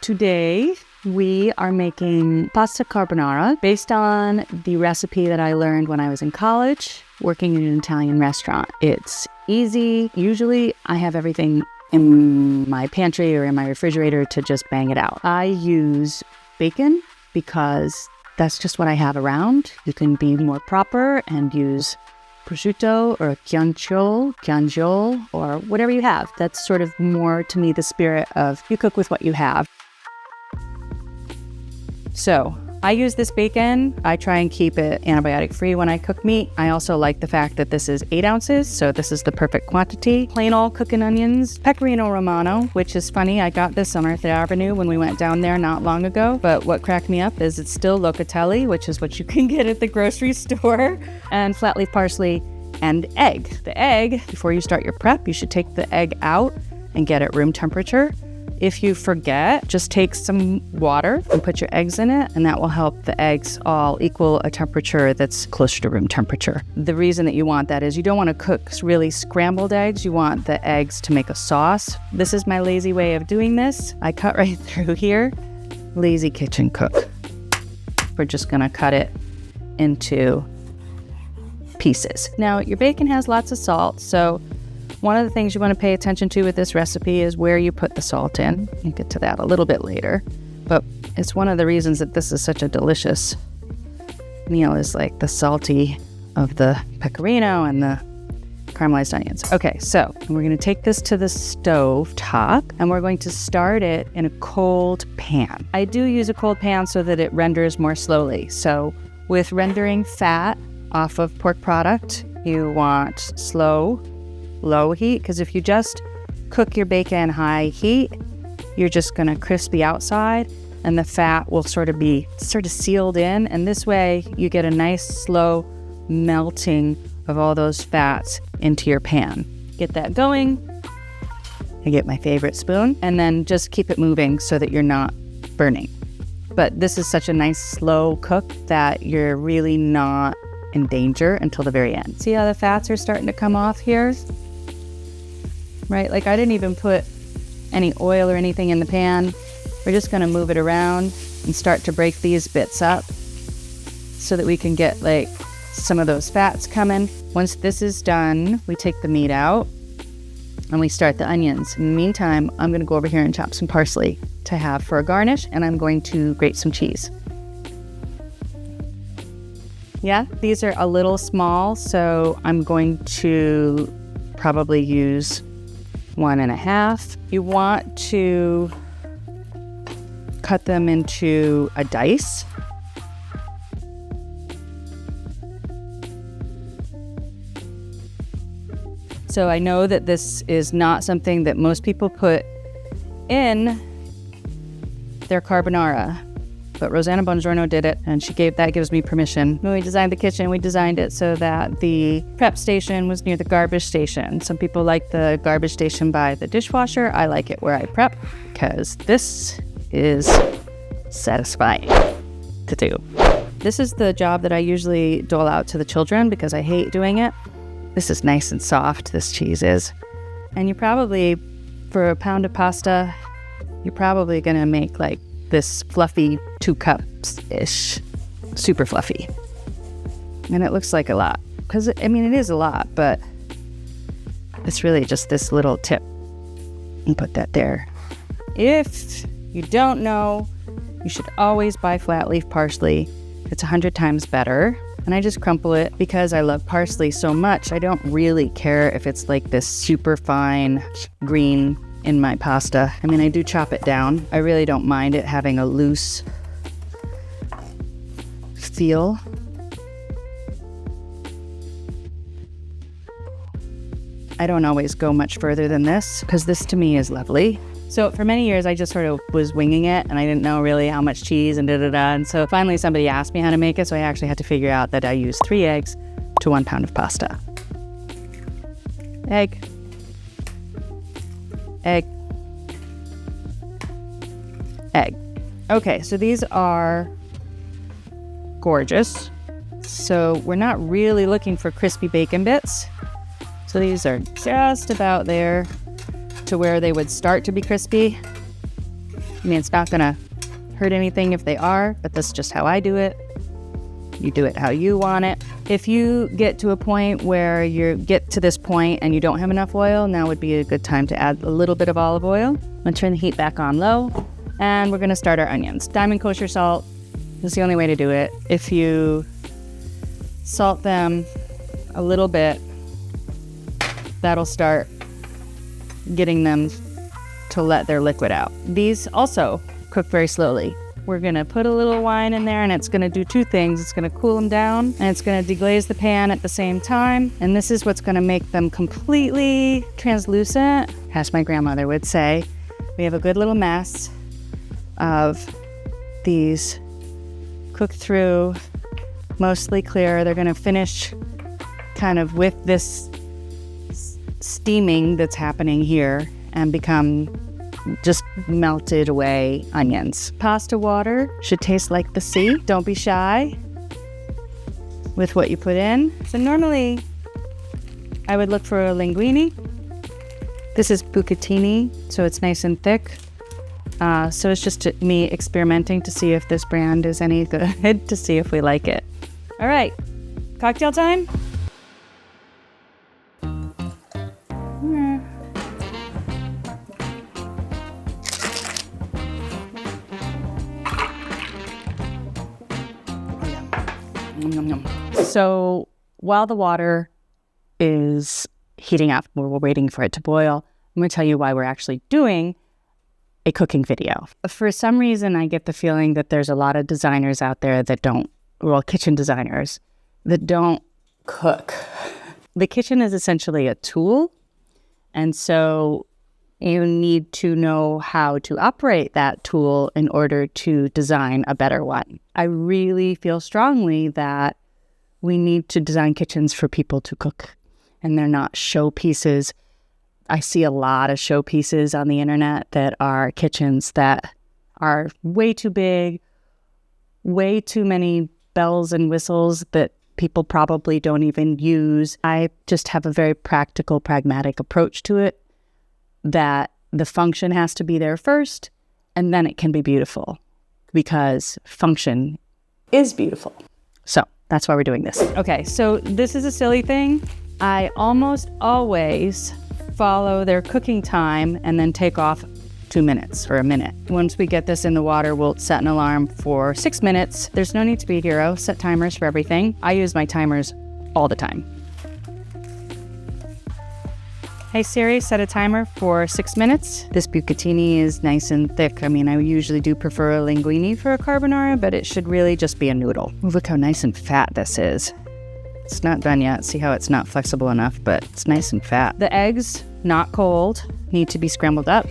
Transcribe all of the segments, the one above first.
Today, we are making pasta carbonara based on the recipe that I learned when I was in college working in an Italian restaurant. It's easy. Usually, I have everything in my pantry or in my refrigerator to just bang it out. I use bacon because that's just what I have around. You can be more proper and use prosciutto or chianchiol, or whatever you have. That's sort of more, to me, the spirit of you cook with what you have. So I use this bacon. I try and keep it antibiotic free when I cook meat. I also like the fact that this is 8 ounces, so this is the perfect quantity. Plain old cooking onions, pecorino romano, which is funny. I got this on Earth Avenue when we went down there not long ago, but what cracked me up is it's still locatelli, which is what you can get at the grocery store, and flat leaf parsley and egg. The egg, before you start your prep, you should take the egg out and get it room temperature. If you forget, just take some water and put your eggs in it, and that will help the eggs all equal a temperature that's closer to room temperature. The reason that you want that is you don't want to cook really scrambled eggs. You want the eggs to make a sauce. This is my lazy way of doing this. I cut right through here. Lazy kitchen cook. We're just going to cut it into pieces. Now, your bacon has lots of salt, so one of the things you want to pay attention to with this recipe is where you put the salt in. We'll get to that a little bit later, but it's one of the reasons that this is such a delicious meal, is like the salty of the pecorino and the caramelized onions. Okay, so we're going to take this to the stove top and we're going to start it in a cold pan. I do use a cold pan so that it renders more slowly. So with rendering fat off of pork product, you want low heat, because if you just cook your bacon high heat, you're just going to crisp the outside and the fat will sort of be sealed in, and this way you get a nice slow melting of all those fats into your pan. Get that going. I get my favorite spoon, and then just keep it moving so that you're not burning. But this is such a nice slow cook that you're really not in danger until the very end. See how the fats are starting to come off here? Right? Like I didn't even put any oil or anything in the pan. We're just going to move it around and start to break these bits up so that we can get like some of those fats coming. Once this is done, we take the meat out and we start the onions. In the meantime, I'm going to go over here and chop some parsley to have for a garnish, and I'm going to grate some cheese. Yeah, these are a little small, so I'm going to probably use 1.5. You want to cut them into a dice. So I know that this is not something that most people put in their carbonara, but Rosanna Bongiorno did it, and that gives me permission. When we designed the kitchen, we designed it so that the prep station was near the garbage station. Some people like the garbage station by the dishwasher. I like it where I prep because this is satisfying to do. This is the job that I usually dole out to the children because I hate doing it. This is nice and soft, this cheese is. And you probably, for a pound of pasta, you're probably gonna make like this fluffy 2 cups-ish, super fluffy. And it looks like a lot, because I mean, it is a lot, but it's really just this little tip. And put that there. If you don't know, you should always buy flat leaf parsley. It's 100 times better. And I just crumple it because I love parsley so much. I don't really care if it's like this super fine green in my pasta. I mean, I do chop it down. I really don't mind it having a loose feel. I don't always go much further than this because this to me is lovely. So for many years, I just sort of was winging it and I didn't know really how much cheese and da-da-da. And so finally somebody asked me how to make it. So I actually had to figure out that I use 3 eggs to 1 pound of pasta. Egg. Egg. Egg. Okay, so these are gorgeous. So we're not really looking for crispy bacon bits. So these are just about there to where they would start to be crispy. I mean, it's not gonna hurt anything if they are, but that's just how I do it. You do it how you want it. If you get to a point where you get to this point and you don't have enough oil, now would be a good time to add a little bit of olive oil. I'm gonna turn the heat back on low, and we're gonna start our onions. Diamond kosher salt is the only way to do it. If you salt them a little bit, that'll start getting them to let their liquid out. These also cook very slowly. We're gonna put a little wine in there, and it's gonna do two things. It's gonna cool them down, and it's gonna deglaze the pan at the same time. And this is what's gonna make them completely translucent, as my grandmother would say. We have a good little mess of these cooked through, mostly clear. They're gonna finish kind of with this steaming that's happening here and become just melted away onions. Pasta water should taste like the sea. Don't be shy with what you put in. So normally I would look for a linguine. This is bucatini, so it's nice and thick. So it's just me experimenting to see if this brand is any good, to see if we like it. All right, cocktail time. So while the water is heating up, we're waiting for it to boil, I'm going to tell you why we're actually doing a cooking video. For some reason, I get the feeling that there's a lot of designers out there that don't, well, kitchen designers, that don't cook. The kitchen is essentially a tool, and so you need to know how to operate that tool in order to design a better one. I really feel strongly that we need to design kitchens for people to cook, and they're not showpieces. I see a lot of showpieces on the internet that are kitchens that are way too big, way too many bells and whistles that people probably don't even use. I just have a very practical, pragmatic approach to it, that the function has to be there first, and then it can be beautiful, because function is beautiful. So that's why we're doing this. Okay, so this is a silly thing. I almost always follow their cooking time and then take off 2 minutes or a minute. Once we get this in the water, we'll set an alarm for 6 minutes. There's no need to be a hero. Set timers for everything. I use my timers all the time. Hey Siri, set a timer for 6 minutes. This bucatini is nice and thick. I mean, I usually do prefer a linguine for a carbonara, but it should really just be a noodle. Ooh, look how nice and fat this is. It's not done yet. See how it's not flexible enough, but it's nice and fat. The eggs, not cold, need to be scrambled up.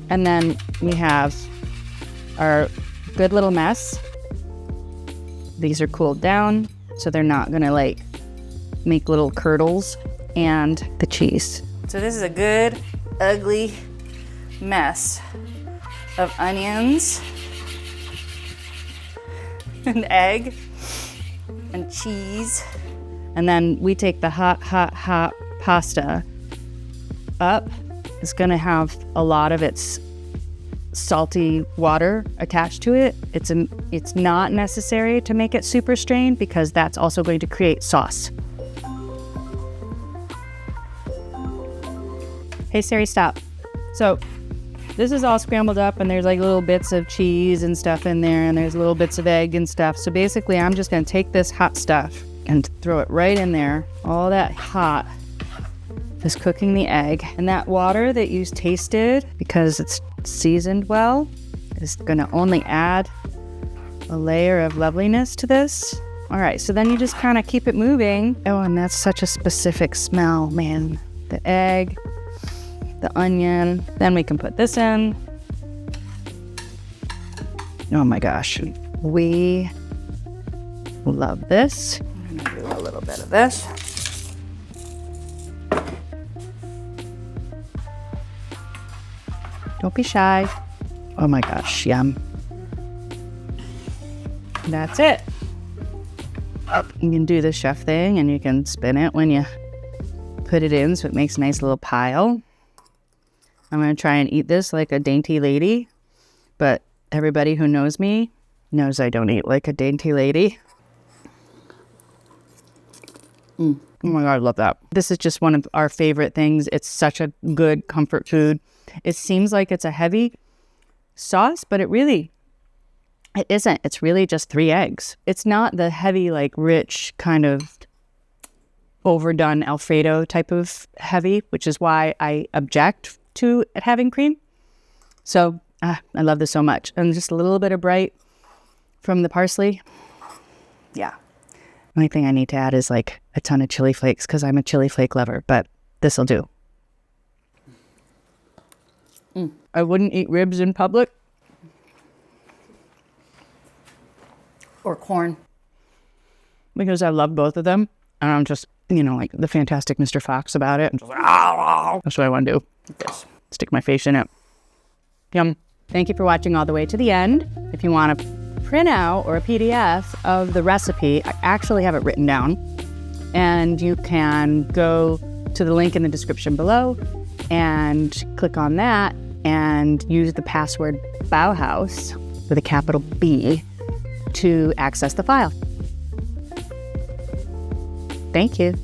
And then we have our good little mess. These are cooled down, so they're not gonna like make little curdles. And the cheese. So this is a good, ugly mess of onions and egg and cheese. And then we take the hot pasta up. It's gonna have a lot of its salty water attached to it. It's not necessary to make it super strained, because that's also going to create sauce. Hey Siri, stop. So this is all scrambled up, and there's like little bits of cheese and stuff in there, and there's little bits of egg and stuff. So basically I'm just gonna take this hot stuff and throw it right in there. All that hot is cooking the egg, and that water that you tasted, because it's seasoned well, is gonna only add a layer of loveliness to this. All right, so then you just kind of keep it moving. Oh, and that's such a specific smell, man. The egg, the onion. Then we can put this in. Oh my gosh, we love this. I'm gonna do a little bit of this. Don't be shy. Oh my gosh, yum. That's it. You can do the chef thing, and you can spin it when you put it in, so it makes a nice little pile. I'm gonna try and eat this like a dainty lady, but everybody who knows me knows I don't eat like a dainty lady. Oh my God, I love that. This is just one of our favorite things. It's such a good comfort food. It seems like it's a heavy sauce, but it isn't. It's really just 3 eggs. It's not the heavy, like rich kind of overdone Alfredo type of heavy, which is why I object to it having cream. So I love this so much. And just a little bit of bright from the parsley. Yeah. Only thing I need to add is like a ton of chili flakes because I'm a chili flake lover, but this will do. I wouldn't eat ribs in public. Or corn. Because I love both of them. And I'm just, like the fantastic Mr. Fox about it. I'm just like, that's what I want to do. Just stick my face in it. Yum. Thank you for watching all the way to the end. If you want a printout or a PDF of the recipe, I actually have it written down. And you can go to the link in the description below and click on that and use the password Bauhaus with a capital B to access the file. Thank you.